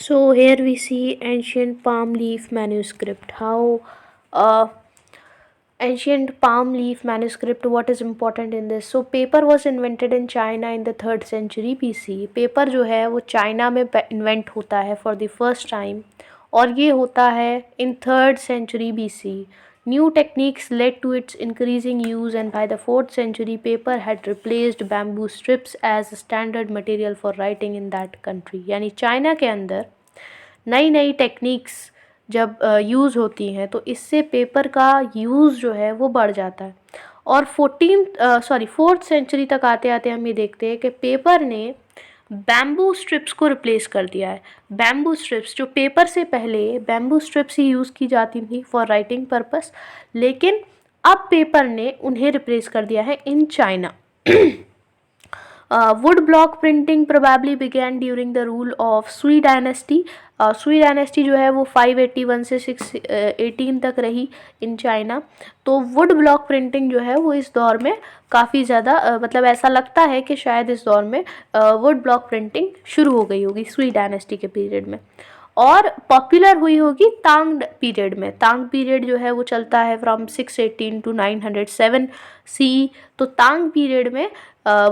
So here we see ancient palm leaf manuscript. How uh, ancient palm leaf manuscript, what is important in this? So paper was invented in China in the 3rd century BC. Paper जो है वो China में invent होता है for the first time, और ये होता है in 3rd century BC. New techniques led to its increasing use, and by the 4th century paper had replaced bamboo strips as a standard material for writing in that country. यानी China के अंदर नई नई techniques जब use होती हैं तो इससे पेपर का यूज़ जो है वो बढ़ जाता है। और 4th सेंचुरी तक आते आते हम ये देखते हैं कि पेपर ने बैम्बू स्ट्रिप्स को रिप्लेस कर दिया है। बैम्बू स्ट्रिप्स जो पेपर से पहले बैम्बू स्ट्रिप्स ही यूज़ की जाती थी फॉर राइटिंग पर्पस, लेकिन अब पेपर ने उन्हें रिप्लेस कर दिया है in China. Wood block printing probably began during the rule of Sui dynasty. सुई डायनेस्टी जो है वो 581 से 618 तक रही इन चाइना। तो वुड ब्लॉक प्रिंटिंग जो है वो इस दौर में काफ़ी ज़्यादा मतलब ऐसा लगता है कि शायद इस दौर में वुड ब्लॉक प्रिंटिंग शुरू हो गई होगी सुई डायनेस्टी के पीरियड में, और पॉपुलर हुई होगी तांग पीरियड में। तांग पीरियड जो है वो चलता है फ्रॉम 618 टू 907 सी। तो तांग पीरियड में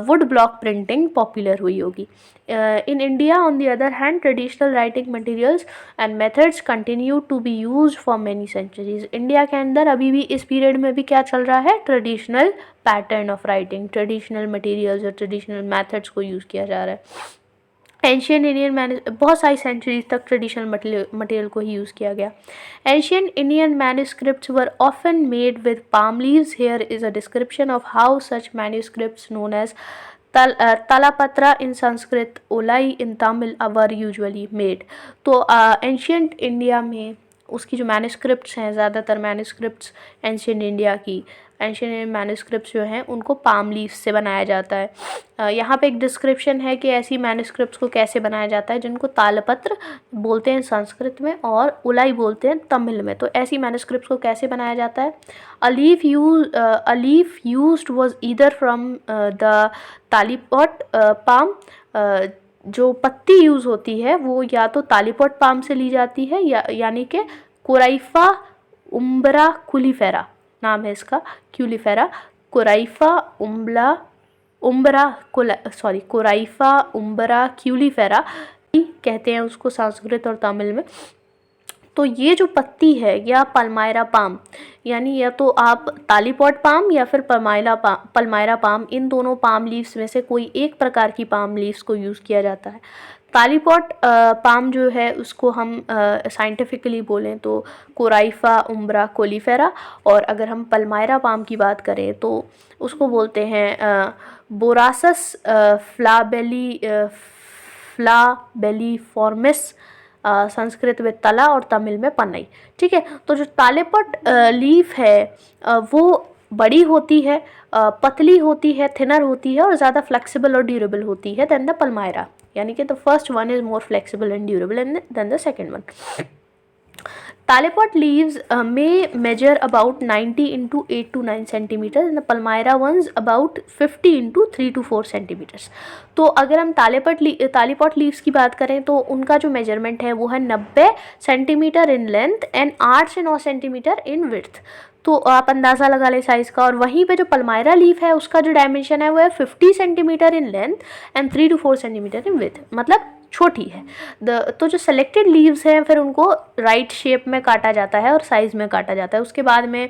वुड ब्लॉक प्रिंटिंग पॉपुलर हुई होगी। In India on the other hand traditional writing materials and methods continue to be use for many centuries. India के अंदर अभी भी इस पीरियड में भी क्या चल रहा है, traditional pattern of writing, traditional materials और ट्रेडिशनल मेथड्स को यूज़ किया जा रहा है। एंशियन इंडियन बहुत सारी सेंचुरीज तक ट्रेडिशनल मटेरियल को ही यूज़ किया गया। Ancient Indian manuscripts were often made with palm leaves. Here is a description of how such manuscripts known as talapatra in Sanskrit, olai in Tamil were usually made. तो एंशियंट इंडिया में उसकी जो मैन्यूस्क्रिप्ट्स हैं, ज़्यादातर मैन्यूस्क्रिप्ट्स एंशियंट इंडिया की ancient manuscripts जो हैं उनको पाम लीव्स से बनाया जाता है। यहाँ पे एक डिस्क्रिप्शन है कि ऐसी मैन्यूस्क्रिप्ट्स को कैसे बनाया जाता है जिनको तालपत्र बोलते हैं संस्कृत में और उलाई बोलते हैं तमिल में। तो ऐसी मैन्यूस्क्रिप्ट्स को कैसे बनाया जाता है? A leaf used was either from the talipot palm. जो पत्ती यूज़ होती है वो या तो तालीपॉट पाम से ली जाती है यानी कि कोराइफा उम्ब्रा क्यूलिफेरा नाम है इसका, क्यूलिफेरा, कोराइफा कोराइफा उम्ब्रा क्यूलिफेरा कहते हैं उसको संस्कृत और तमिल में। तो ये जो पत्ती है या पल्मायरा पाम, यानी या तो आप तालीपॉट पाम या फिर पल्मायरा पाम, इन दोनों पाम लीव्स में से कोई एक प्रकार की पाम लीव्स को यूज़ किया जाता है। तालीपॉट पाम जो है उसको हम साइंटिफिकली बोलें तो कोराइफा उम्ब्रा कोलीफेरा, और अगर हम पल्मायरा पाम की बात करें तो उसको बोलते हैं बोरासस फ्लाबेलिफॉर्मिस, संस्कृत में तला और तमिल में पन्नई। ठीक है, तो जो तालीपॉट लीफ है वो बड़ी होती है, पतली होती है, थिनर होती है और ज़्यादा फ्लेक्सिबल और ड्यूरेबल होती है देन द पल्मायरा, यानी कि the first one is more flexible and durable than the second one. Talipot leaves may measure about 90 into 8 to 9 centimeters and the palmyra ones about 50 into 3 to 4 centimeters. तो अगर हम तालीपॉट leaves की बात करें तो उनका जो मेजरमेंट है वो है 90 सेंटीमीटर इन लेंथ एंड 8 से 9 सेंटीमीटर इन विड्थ। तो आप अंदाज़ा लगा लें साइज़ का। और वहीं पे जो पल्मायरा लीफ है उसका जो डायमेंशन है वो है 50 centimetre in length and 3 to 4 centimetre in width, मतलब छोटी है। तो जो सेलेक्टेड लीव्स हैं फिर उनको राइट शेप में काटा जाता है और साइज़ में काटा जाता है। उसके बाद में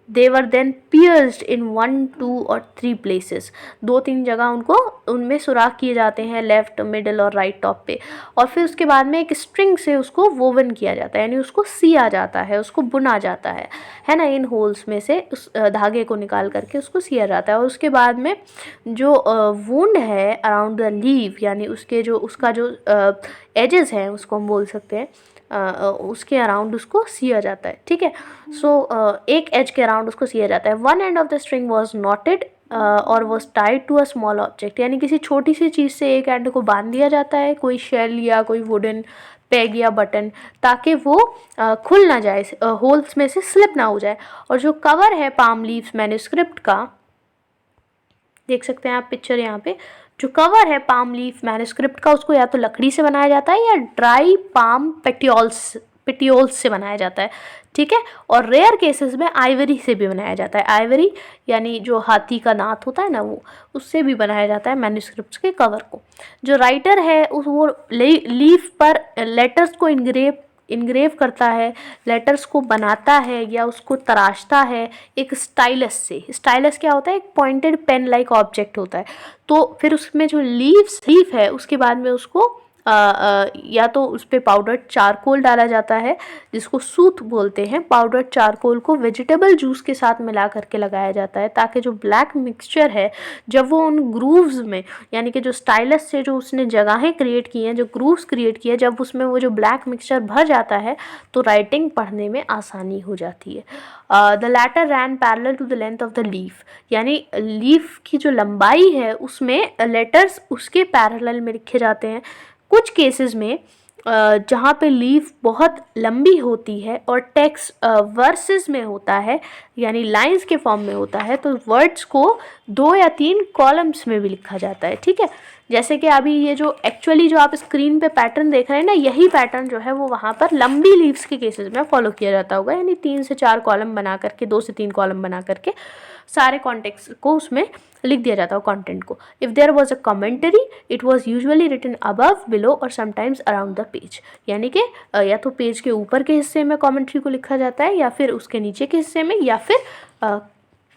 दे वर देन पियर्स्ड इन 1, 2 और 3 प्लेसेस। 2-3 जगह उनमें सुराख किए जाते हैं, लेफ़्ट, मिडल और राइट टॉप पे। और फिर उसके बाद में एक स्ट्रिंग से उसको वोवन किया जाता है, यानी उसको सिया जाता है, उसको बुना जाता है ना। इन होल्स में से उस धागे को निकाल करके उसको सिया जाता है। और उसके बाद में जो वुंड है अराउंड द लीव, यानी उसका जो एजेस हैं उसको हम बोल सकते हैं, उसके अराउंड उसको सिया जाता है। ठीक है, सो एक एज के अराउंड उसको सिया जाता है। One end of the string was knotted और was tied to a small object, यानी किसी छोटी सी चीज़ से एक एंड को बांध दिया जाता है, कोई शेल या कोई वुडन पेग या बटन, ताकि वो खुल ना जाए, होल्स में से स्लिप ना हो जाए। और जो कवर है पाम लीव्स मैन्यूस्क्रिप्ट का, देख सकते हैं आप पिक्चर यहाँ पे, जो कवर है पाम लीफ मैन्युस्क्रिप्ट का, उसको या तो लकड़ी से बनाया जाता है या ड्राई पाम पेटियोल्स से बनाया जाता है, ठीक है। और रेयर केसेस में आइवरी से भी बनाया जाता है। आइवरी यानी जो हाथी का दांत होता है ना, वो उससे भी बनाया जाता है मैन्युस्क्रिप्ट्स के कवर को। जो राइटर है वो लीफ पर लेटर्स को इनग्रेव करता है, लेटर्स को बनाता है या उसको तराशता है एक स्टाइलस से। स्टाइलस क्या होता है? एक पॉइंटेड पेन लाइक ऑब्जेक्ट होता है। तो फिर उसमें जो लीफ है उसके बाद में उसको या तो उस पर पाउडर्ड चारकोल डाला जाता है, जिसको सूत बोलते हैं। पाउडर्ड चारकोल को वेजिटेबल जूस के साथ मिला करके लगाया जाता है, ताकि जो ब्लैक मिक्सचर है जब वो उन ग्रूव्स में, यानी कि जो स्टाइलस से जो उसने जगहें क्रिएट की हैं, जो ग्रूव्स क्रिएट किए, जब उसमें वो जो ब्लैक मिक्सचर भर जाता है तो राइटिंग पढ़ने में आसानी हो जाती है। The latter ran parallel to the length of the leaf, यानी लीफ की जो लंबाई है उसमें लेटर्स उसके पैरेलल में लिखे जाते हैं। कुछ केसेस में जहाँ पे लीफ बहुत लंबी होती है और टेक्स्ट वर्सेस में होता है, यानी लाइंस के फॉर्म में होता है, तो वर्ड्स को 2 या 3 कॉलम्स में भी लिखा जाता है, ठीक है। जैसे कि अभी ये जो एक्चुअली जो आप स्क्रीन पे पैटर्न देख रहे हैं ना, यही पैटर्न जो है वो वहाँ पर लंबी लीव्स के केसेस में फॉलो किया जाता होगा, यानी 3 से 4 कॉलम बना करके, 2 से 3 कॉलम बना करके सारे कॉन्टेक्स्ट को उसमें लिख दिया जाता हो, कंटेंट को। If there was a commentary it was usually written above, below और समटाइम्स अराउंड द पेज, यानी कि या तो पेज के ऊपर के हिस्से में कमेंट्री को लिखा जाता है, या फिर उसके नीचे के हिस्से में, या फिर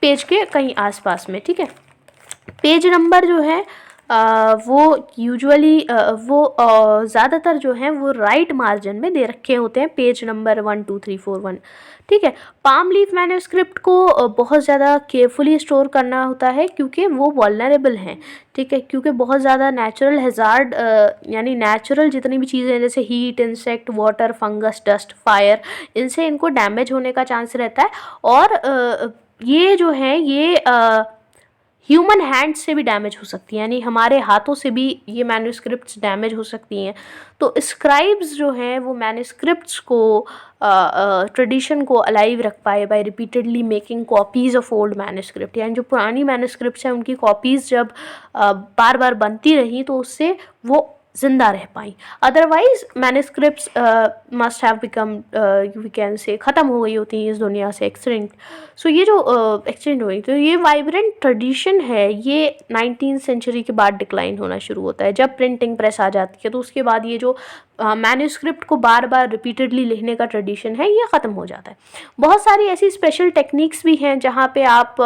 पेज के कहीं आसपास में, ठीक है। पेज नंबर जो है वो यूजुअली ज़्यादातर जो हैं वो राइट मार्जिन में दे रखे होते हैं, पेज नंबर 1 2 3 4 1, ठीक है। पाम लीफ मैन्युस्क्रिप्ट को बहुत ज़्यादा केयरफुली स्टोर करना होता है, क्योंकि वो वल्नरेबल हैं, ठीक है, क्योंकि बहुत ज़्यादा नेचुरल हैज़ार्ड, यानी नेचुरल जितनी भी चीज़ें हैं, जैसे heat, insect, water, fungus, dust, fire, इनसे इनको डैमेज होने का चांस रहता है। और ये जो है ये ह्यूमन हैंड से भी डैमेज हो सकती है, यानी हमारे हाथों से भी ये मैन्युस्क्रिप्ट्स डैमेज हो सकती हैं। तो स्क्राइब्स जो हैं वो मैन्युस्क्रिप्ट्स को ट्रेडिशन को अलाइव रख pi by repeatedly making copies of old manuscript, यानी जो पुरानी मैन्युस्क्रिप्ट्स हैं उनकी कॉपीज़ जब बार बार बनती रही तो उससे वो ज़िंदा रह पाई। Otherwise manuscripts must have become, we can say, ख़त्म हो गई होती हैं इस दुनिया से, एक्सटिंक्ट। सो ये जो एक्सटेंड हुई, तो ये वाइब्रेंट ट्रेडिशन है, ये 19th सेंचुरी के बाद डिक्लाइन होना शुरू होता है, जब प्रिंटिंग प्रेस आ जाती है। तो उसके बाद ये जो मैन्युस्क्रिप्ट को बार बार रिपीटेडली लिखने का ट्रेडिशन है ये ख़त्म हो जाता है। बहुत सारी ऐसी स्पेशल टेक्निक्स भी हैं जहाँ पे आप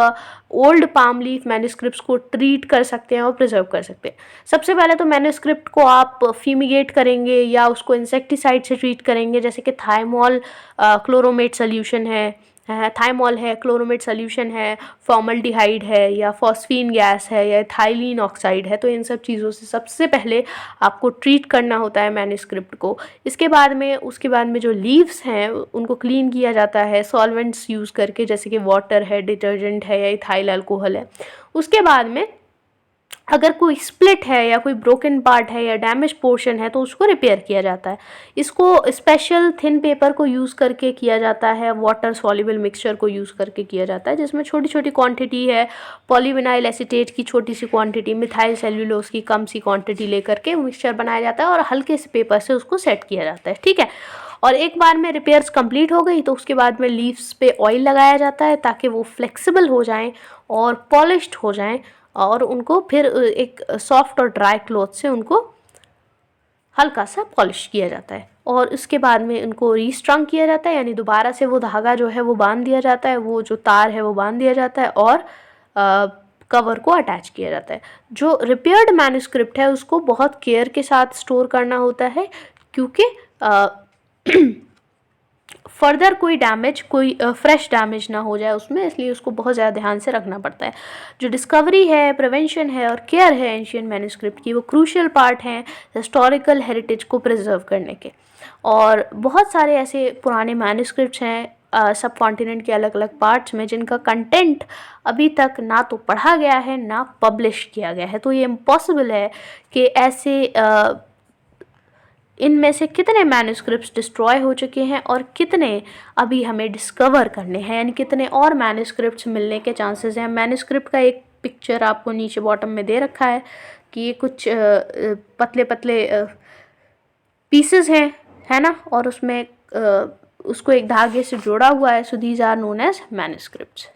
ओल्ड पाम लीफ मैन्युस्क्रिप्ट्स को ट्रीट कर सकते हैं और प्रिजर्व कर सकते हैं। सबसे पहले तो मैन्युस्क्रिप्ट को आप फ्यूमिगेट करेंगे या उसको इंसेक्टिसाइड से ट्रीट करेंगे, जैसे कि थाइमोल क्लोरोमेट सोल्यूशन है, थाइमोल है, क्लोरोमेट सोल्यूशन है, फॉर्मल्डिहाइड है, या फॉस्फीन गैस है, या थाइलीन ऑक्साइड है। तो इन सब चीज़ों से सबसे पहले आपको ट्रीट करना होता है मैन्युस्क्रिप्ट को। उसके बाद में जो लीव्स हैं उनको क्लीन किया जाता है सॉल्वेंट्स यूज़ करके, जैसे कि वाटर है, डिटर्जेंट है, या इथाइल अल्कोहल है। उसके बाद में अगर कोई स्प्लिट है या कोई ब्रोकन पार्ट है या डैमेज पोर्शन है तो उसको रिपेयर किया जाता है। इसको स्पेशल थिन पेपर को यूज़ करके किया जाता है, वाटर सॉल्युबल मिक्सचर को यूज़ करके किया जाता है, जिसमें छोटी छोटी क्वांटिटी है, पॉलीविनाइल एसीटेट की छोटी सी क्वांटिटी, मिथाइल सेल्यूलोज की कम सी क्वांटिटी लेकर के मिक्सचर बनाया जाता है और हल्के से पेपर से उसको सेट किया जाता है, ठीक है। और एक बार में रिपेयर्स कंप्लीट हो गई तो उसके बाद में लीव्स पे ऑयल लगाया जाता है ताकि वो फ्लेक्सिबल हो जाएं और पॉलिश्ड हो जाएं, और उनको फिर एक सॉफ्ट और ड्राई क्लॉथ से उनको हल्का सा पॉलिश किया जाता है। और उसके बाद में उनको रीस्ट्रंग किया जाता है, यानी दोबारा से वो धागा जो है वो बांध दिया जाता है, वो जो तार है वो बांध दिया जाता है, और कवर को अटैच किया जाता है। जो रिपेयर्ड मैन्युस्क्रिप्ट है उसको बहुत केयर के साथ स्टोर करना होता है, क्योंकि फर्दर कोई डैमेज, कोई फ्रेश डैमेज ना हो जाए उसमें, इसलिए उसको बहुत ज़्यादा ध्यान से रखना पड़ता है। जो डिस्कवरी है, प्रिवेंशन है और केयर है एंशियंट मैन्युस्क्रिप्ट की, वो क्रूशियल पार्ट हैं हिस्टोरिकल हेरिटेज को प्रिजर्व करने के। और बहुत सारे ऐसे पुराने मैन्युस्क्रिप्ट्स हैं सब कॉन्टिनेंट के अलग अलग पार्ट्स में, जिनका कंटेंट अभी तक ना तो पढ़ा गया है ना पब्लिश किया गया है। तो ये इम्पॉसिबल है कि ऐसे इनमें से कितने मैन्युस्क्रिप्ट्स डिस्ट्रॉय हो चुके हैं और कितने अभी हमें डिस्कवर करने हैं, यानी कितने और मैन्युस्क्रिप्ट्स मिलने के चांसेस हैं। मैन्युस्क्रिप्ट का एक पिक्चर आपको नीचे बॉटम में दे रखा है, कि ये कुछ पतले पतले पीसेस हैं, है ना, और उसमें उसको एक धागे से जोड़ा हुआ है। So these are known as manuscripts.